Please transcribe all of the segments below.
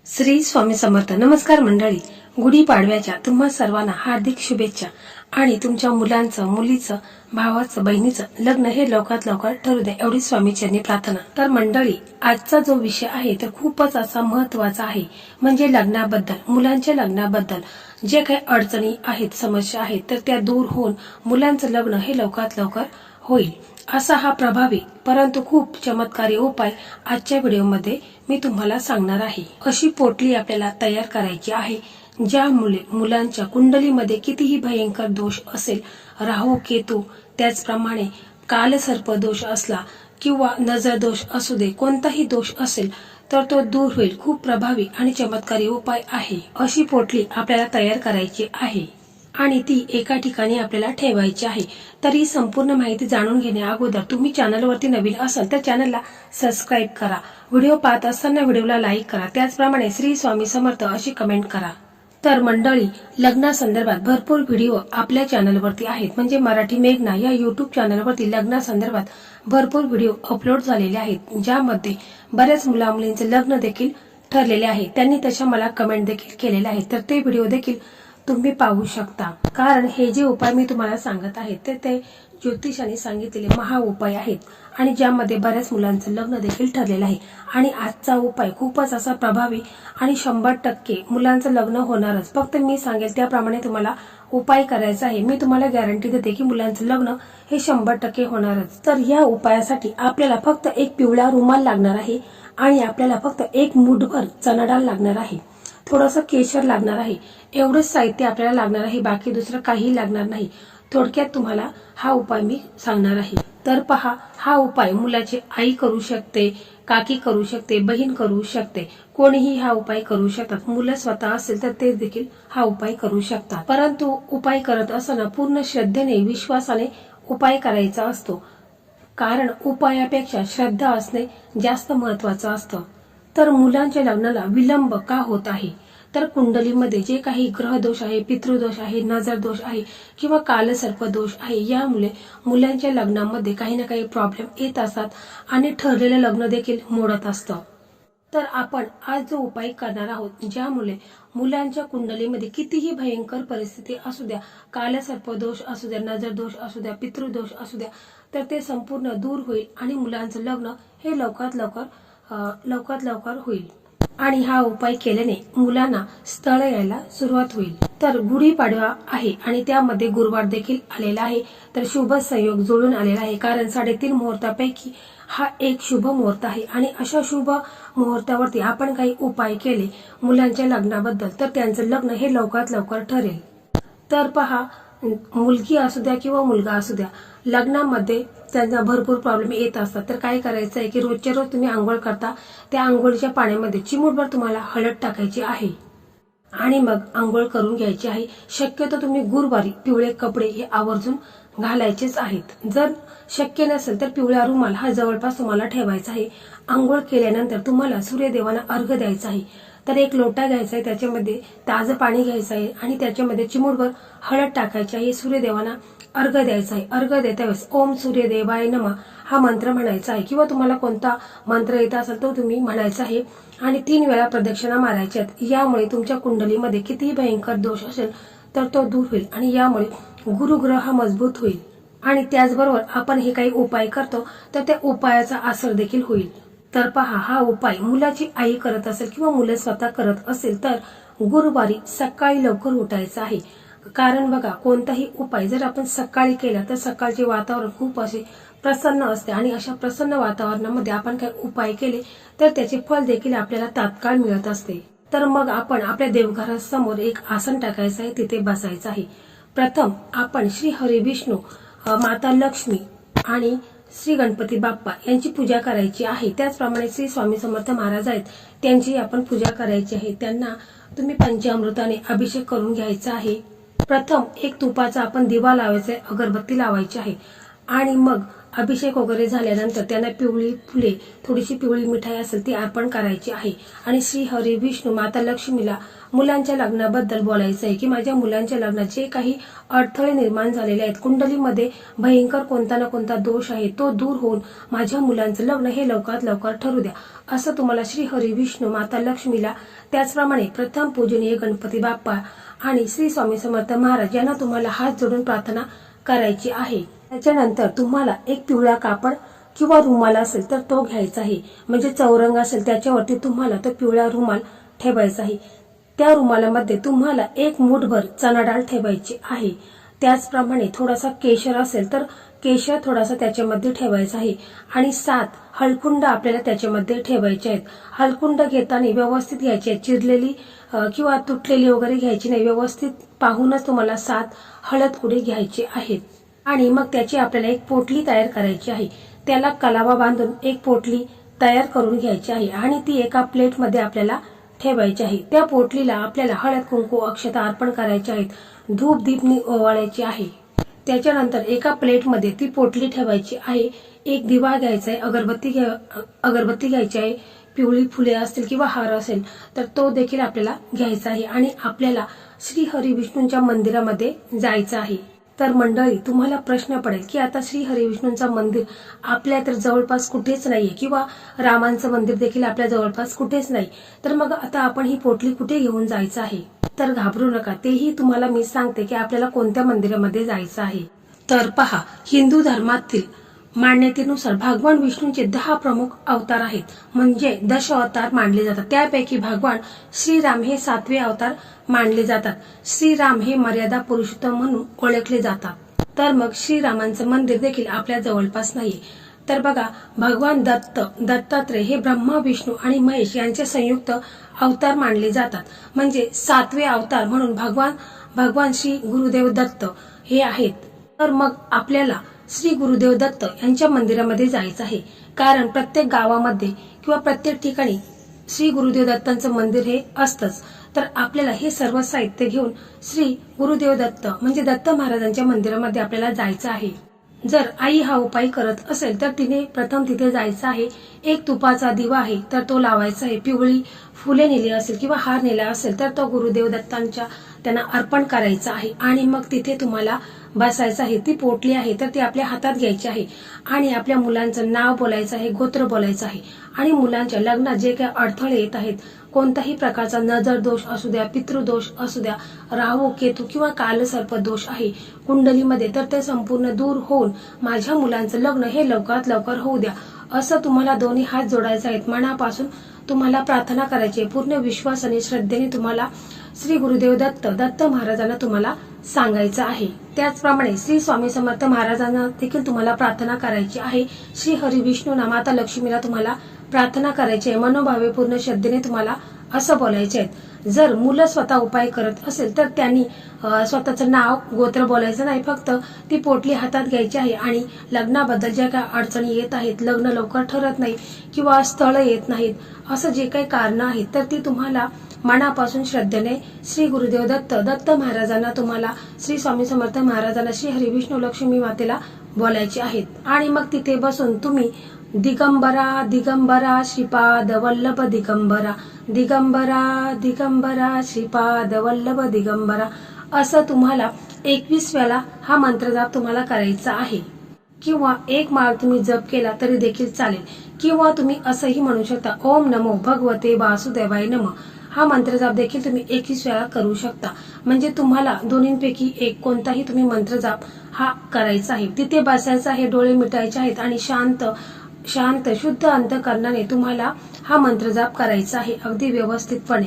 श्री स्वामी समर्थ. नमस्कार मंडळी, गुढीपाडव्याच्या तुम्हा सर्वांना हार्दिक शुभेच्छा. आणि तुमच्या मुलांचं, मुलीचं, भावाचं, बहिणीचं लग्न हे लवकरात लवकर ठरू दे एवढी स्वामीचरणी प्रार्थना. तर मंडळी, आजचा जो विषय आहे तर खूपच असा महत्वाचा आहे, म्हणजे लग्नाबद्दल, मुलांच्या लग्नाबद्दल जे काही अडचणी आहेत, समस्या आहेत, तर त्या दूर होऊन मुलांचं लग्न हे लवकरात लवकर होईल, असा हा प्रभावी परंतु खूप चमत्कारी उपाय आजच्या व्हिडिओमध्ये मी तुम्हाला सांगणार आहे. अशी पोटली आपल्याला तयार करायची आहे ज्यामुळे मुलांच्या कुंडलीमध्ये कितीही भयंकर दोष असेल, राहू केतू, त्याचप्रमाणे कालसर्प दोष असला किंवा नजर दोष असू दे, कोणताही दोष असेल तर तो दूर होईल. खूप प्रभावी आणि चमत्कारी उपाय आहे. अशी पोटली आपल्याला तयार करायची आहे आणि ती एका ठिकाणी आपल्याला ठेवायची आहे. तर ही संपूर्ण माहिती जाणून घेण्या अगोदर तुम्ही चॅनलवरती नवीन असाल तर चॅनलला सबस्क्राईब करा. व्हिडिओ पाहत असताना व्हिडिओला लाईक करा. त्याचप्रमाणे श्री स्वामी समर्थ अशी कमेंट करा. तर मंडळी, लग्नासंदर्भात भरपूर व्हिडिओ आपल्या चॅनलवरती आहेत, म्हणजे मराठी मेघना या युट्यूब चॅनलवरती लग्नासंदर्भात भरपूर व्हिडिओ अपलोड झालेले आहेत, ज्यामध्ये बऱ्याच मुलामुलींचे लग्न देखील ठरलेले आहे. त्यांनी तशा मला कमेंट देखील केलेल्या आहेत. तर ते व्हिडिओ देखील तुम्ही पाहू शकता. कारण हे जे उपाय मी तुम्हाला सांगत आहे तर ते ज्योतिषाने सांगितलेले महा उपाय आहेत आणि ज्यामध्ये बऱ्याच मुलांचं लग्न देखील ठरलेलं आहे. आणि आजचा उपाय खूपच असा प्रभावी आणि 100% मुलांचं लग्न होणारच. फक्त मी सांगेल त्याप्रमाणे तुम्हाला उपाय करायचा आहे. मी तुम्हाला गॅरंटी देते की मुलांचं लग्न हे 100% होणारच. तर या उपायासाठी आपल्याला फक्त एक पिवळा रुमाल लागणार आहे आणि आपल्याला फक्त एक मूठभर चणा डाळ लागणार आहे, थोडंसं केशर लागणार आहे. एवढंच साहित्य आपल्याला लागणार आहे, बाकी दुसरं काही लागणार नाही. थोडक्यात तुम्हाला हा उपाय मी सांगणार आहे. तर पहा, हा उपाय मुलाची आई करू शकते, काकी करू शकते, बहीण करू शकते, कोणीही हा उपाय करू शकतात. मुलं स्वतः असेल तर ते देखील हा उपाय करू शकतात. परंतु उपाय करत असताना पूर्ण श्रद्धेने, विश्वासाने उपाय करायचा असतो, कारण उपायापेक्षा श्रद्धा असणे जास्त महत्वाचं असतं. तर मुलांच्या लग्नाला विलंब का होत आहे, तर कुंडलीमध्ये जे काही ग्रह दोष आहे, पितृदोष आहे, नजर दोष आहे किंवा कालसर्प दोष आहे, यामुळे मुलांच्या लग्नामध्ये काही ना काही प्रॉब्लेम येत असतात आणि ठरलेलं लग्न देखील मोडत असतं. तर आपण आज जो उपाय करणार आहोत, ज्यामुळे मुलांच्या कुंडलीमध्ये कितीही भयंकर परिस्थिती असू द्या, कालसर्प दोष असू द्या, नजर दोष असू द्या, पितृदोष असू द्या, तर ते संपूर्ण दूर होईल आणि मुलांचं लग्न हे लवकरात लवकर होईल. आणि हा उपाय केल्याने मुलांना स्थळ यायला सुरुवात होईल. तर गुढीपाडवा आहे आणि त्यामध्ये गुरुवार देखील आलेला आहे. तर शुभ संयोग जुळून आलेला आहे, कारण 3.5 मुहूर्तापैकी हा एक शुभ मुहूर्त आहे. आणि अशा शुभ मुहूर्तावरती आपण काही उपाय केले मुलांच्या लग्नाबद्दल तर त्यांचं लग्न हे लवकरात लवकर ठरेल. तर पहा, मुलगी असू द्या किंवा मुलगा असू द्या, लग्नामध्ये त्यांना भरपूर प्रॉब्लेम येत असतात. तर काय करायचं आहे की रोजच्या रोज तुम्ही आंघोळ करता, त्या आंघोळीच्या पाण्यामध्ये चिमूटभर तुम्हाला हळद टाकायची आहे आणि मग आंघोळ करून घ्यायची आहे. शक्यतो तुम्ही गुरुवारी पिवळे कपडे हे आवर्जून घालायचेच आहेत. जर शक्य नसेल तर पिवळा रुमाल हा जवळपास तुम्हाला ठेवायचा आहे. आंघोळ केल्यानंतर तुम्हाला सूर्यदेवांना अर्घ्य द्यायचा आहे. तर एक लोटा घ्यायचा आहे, त्याच्यामध्ये ताजं पाणी घ्यायचं आहे आणि त्याच्यामध्ये चिमूटभर हळद टाकायची आहे. सूर्यदेवांना अर्घ्य द्यायचा आहे. अर्घ्य देता वेळेस ओम सूर्यदेवाय नमः हा मंत्र म्हणायचा आहे, किंवा तुम्हाला कोणता मंत्र येत असेल तो तुम्ही म्हणायचा आहे आणि 3 वेळा प्रदक्षिणा मारायच्यात. यामुळे तुमच्या कुंडलीमध्ये कितीही भयंकर दोष असेल तर तो दूर होईल आणि यामुळे गुरुग्रह हा मजबूत होईल. आणि त्याचबरोबर आपण हे काही उपाय करतो तर त्या उपायाचा असर देखील होईल. तर पहा, हा उपाय मुलाची आई करत असेल किंवा मुलं स्वतः करत असेल तर गुरुवारी सकाळी लवकर उठायचं आहे. कारण बघा, कोणताही उपाय जर आपण सकाळी केला तर सकाळचे वातावरण खूप असे प्रसन्न असते आणि अशा प्रसन्न वातावरणामध्ये आपण काही उपाय केले तर त्याचे फळ देखील आपल्याला तात्काळ मिळत असते. तर मग आपण आपल्या देवघरासमोर एक आसन टाकायचं आहे, तिथे बसायचं आहे. प्रथम आपण श्री हरी विष्णू, माता लक्ष्मी आणि श्री गणपती बाप्पा यांची पूजा करायची आहे. त्याचप्रमाणे श्री स्वामी समर्थ महाराज आहेत, त्यांची आपण पूजा करायची आहे. त्यांना तुम्ही पंचामृताने अभिषेक करून घ्यायचा आहे. प्रथम एक तुपाचा आपण दिवा लावायचा आहे, अगरबत्ती लावायची आहे आणि मग अभिषेक वगैरे झाल्यानंतर त्यांना पिवळी फुले, थोडीशी पिवळी मिठाई असेल ती अर्पण करायची आहे. आणि श्री हरी विष्णू माता लक्ष्मीला मुलांच्या लग्नाबद्दल बोलायचं आहे की माझ्या मुलांच्या लग्नात जे काही अडथळे निर्माण झालेले आहेत, कुंडलीमध्ये भयंकर कोणता ना कोणता दोष आहे तो दूर होऊन माझ्या मुलांचं लग्न हे लवकरात लवकर ठरू द्या, असं तुम्हाला श्री हरी विष्णू माता लक्ष्मीला, त्याचप्रमाणे प्रथम पूजनीय गणपती बाप्पा आणि श्री स्वामी समर्थ महाराज यांना तुम्हाला हात जोडून प्रार्थना करायची आहे. त्याच्यानंतर तुम्हाला एक पिवळा कापड किंवा रुमाल असेल तर तो घ्यायचा आहे. म्हणजे चौरंग असेल त्याच्यावरती तुम्हाला तो पिवळा रुमाल ठेवायचा आहे. त्या रुमालामध्ये तुम्हाला एक मूठभर चणा डाळ ठेवायची आहे. त्याचप्रमाणे थोडासा केशर असेल तर केशर थोडासा त्याच्यामध्ये ठेवायचा आहे. आणि 7 हळकुंड आपल्याला त्याच्यामध्ये ठेवायचे आहेत. हळकुंड घेताना व्यवस्थित घ्यायची आहे, चिरलेली किंवा तुटलेली वगैरे घ्यायची नाही. व्यवस्थित पाहूनच तुम्हाला 7 हळद कुडे घ्यायचे आहेत. आणि मग त्याची आपल्याला एक पोटली तयार करायची आहे. त्याला कलावा बांधून एक पोटली तयार करून घ्यायची आहे आणि ती एका प्लेटमध्ये आपल्याला ठेवायची आहे. त्या पोटलीला आपल्याला हळद कुंकू अक्षता अर्पण करायचे आहेत. धूप दीपनी ओवाळायची आहे. त्याच्यानंतर एका प्लेटमध्ये ती पोटली ठेवायची आहे. एक दिवा घ्यायचा आहे, अगरबत्ती घ्यायची आहे. पिवळी फुले असतील किंवा हार असेल तर तो देखील आपल्याला घ्यायचा आहे. आणि आपल्याला श्री हरी विष्णूंच्या मंदिरामध्ये जायचं आहे. तर मंडळी, तुम्हाला प्रश्न पडेल की आता श्री हरी विष्णूंचं मंदिर आपल्या तर जवळपास कुठेच नाहीये किंवा रामांचं मंदिर देखील आपल्या जवळपास कुठेच नाही, तर मग आता आपण ही पोटली कुठे घेऊन जायचं आहे? तर घाबरू नका, तेही तुम्हाला मी सांगते की आपल्याला कोणत्या मंदिरामध्ये जायचं आहे. तर पहा, हिंदू धर्मातील मान्यतेनुसार भगवान विष्णूंचे 10 प्रमुख अवतार आहेत, म्हणजे 10 अवतार मानले जातात. त्यापैकी भगवान श्रीराम हे 7वे अवतार मानले जातात. श्रीराम हे मर्यादा पुरुषोत्तम म्हणून ओळखले जातात. तर मग श्रीरामांचं मंदिर देखील आपल्या जवळपास नाहीये. तर बघा, भगवान दत्तात्रय हे ब्रह्मा, विष्णू आणि महेश यांचे संयुक्त अवतार मानले जातात. म्हणजे 7वे अवतार म्हणून भगवान श्री गुरुदेव दत्त हे आहेत. तर मग आपल्याला श्री गुरुदेव दत्त यांच्या मंदिरामध्ये जायचं आहे. कारण प्रत्येक गावामध्ये किंवा प्रत्येक ठिकाणी श्री गुरुदेव दत्तांचं मंदिर हे असतंच. तर आपल्याला हे सर्व साहित्य घेऊन श्री गुरुदेव दत्त म्हणजे दत्त महाराजांच्या मंदिरामध्ये आपल्याला जायचं आहे. जर आई हा उपाय करत असेल तर तिने प्रथम तिथे जायचं आहे. एक तुपाचा दिवा आहे तर तो लावायचा आहे. पिवळी फुले नेली असेल किंवा हार नेला असेल तर तो गुरुदेव दत्तांच्या त्यांना अर्पण करायचा आहे. आणि मग तिथे तुम्हाला बसायचं आहे. ती पोटली आहे तर ती आपल्या हातात घ्यायची आहे आणि आपल्या मुलांचं नाव बोलायचं आहे, गोत्र बोलायचं आहे. आणि मुलांच्या लग्नात जे काही अडथळे येत आहेत, कोणताही प्रकारचा नजर दोष असू द्या, पितृदोष असू द्या, राहू केतू किंवा कालसर्प दोष आहे कुंडलीमध्ये, तर ते संपूर्ण दूर होऊन माझ्या मुलांचं लग्न हे लवकरात लवकर होऊ द्या, असं तुम्हाला दोन्ही हात जोडायचे आहेत. मनापासून तुम्हाला प्रार्थना करायची. पूर्ण विश्वास आणि श्रद्धेने तुम्हाला श्री गुरुदेव दत्त महाराजांना तुम्हाला सांगायचं आहे. त्याचप्रमाणे श्री स्वामी समर्थ महाराजांना देखील तुम्हाला प्रार्थना करायची आहे. श्री हरी विष्णूंना, माता लक्ष्मीला तुम्हाला प्रार्थना करायची आहे. मनोभावे पूर्ण श्रद्धेने तुम्हाला असं बोलायचे आहेत. जर मुलं स्वतः उपाय करत असेल तर त्यांनी स्वतःचं नाव, गोत्र बोलायचं नाही, फक्त ती पोटली हातात घ्यायची आहे. आणि लग्नाबद्दल ज्या काही अडचणी येत आहेत, लग्न लवकर ठरत नाही किंवा स्थळ येत नाहीत, असं जे काही कारण आहेत, तर ती तुम्हाला मनापासून श्रद्धेने श्री गुरुदेव दत्त महाराजांना, तुम्हाला श्री स्वामी समर्थ महाराजांना, श्री हरी विष्णू लक्ष्मी मातेला बोलायचे आहेत. आणि मग तिथे बसून तुम्ही दिगंबरा दिगंबरा श्रीपाद वल्लभ दिगंबरा, दिगंबरा दिगंबरा श्रीपाद वल्लभ दिगंबरा, असं तुम्हाला 21 वेळा हा मंत्र जाप तुम्हाला करायचा आहे. किंवा एक माळ तुम्ही जप केला तरी देखील चालेल. किंवा तुम्ही असंही म्हणू शकता, ओम नमो भगवते वासुदेवाय नमः. हा मंत्र जाप देखील तुम्ही 21 वेळा करू शकता. म्हणजे तुम्हाला दोन्हींपैकी एक कोणताही तुम्ही मंत्र जाप हा करायचा आहे. तिथे बसायचं आहे, डोळे मिटायचे आहेत आणि शांत शुद्ध अंतःकरणाने तुम्हाला हा मंत्र जाप करायचा आहे, अगदी व्यवस्थितपणे.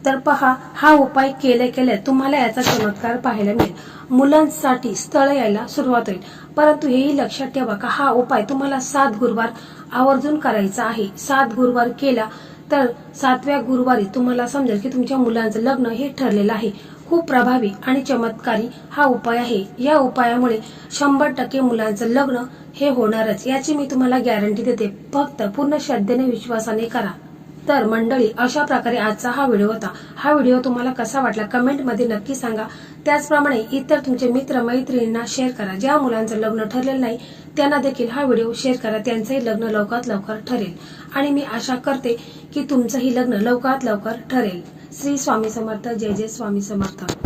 तर पहा, हा उपाय केल्या तुम्हाला याचा चमत्कार पाहायला मिळेल. मुलांसाठी स्थळ यायला सुरुवात होईल. परंतु हेही लक्षात ठेवा का हा उपाय तुम्हाला 7 गुरुवार आवर्जून करायचा आहे. 7 गुरुवार केला तर 7व्या गुरुवारी तुम्हाला समजेल की तुमच्या मुलांचं लग्न हे ठरलेलं आहे. खूप प्रभावी आणि चमत्कारी हा उपाय आहे. या उपायामुळे 100% मुलांचं लग्न हे होणारच, याची मी तुम्हाला गॅरंटी देते. फक्त पूर्ण श्रद्धेने, विश्वासाने करा. तर मंडळी, अशा प्रकारे आजचा हा व्हिडिओ होता. हा व्हिडिओ तुम्हाला कसा वाटला कमेंटमध्ये नक्की सांगा. त्याचप्रमाणे इतर तुमचे मित्र मैत्रिणींना शेअर करा. ज्या मुलांचं लग्न ठरलेलं नाही त्यांना देखील हा व्हिडिओ शेअर करा. त्यांचंही लग्न लवकरात लवकर ठरेल आणि मी आशा करते की तुमचंही लग्न लवकरात लवकर ठरेल. श्री स्वामी समर्थ. जय जय स्वामी समर्थ.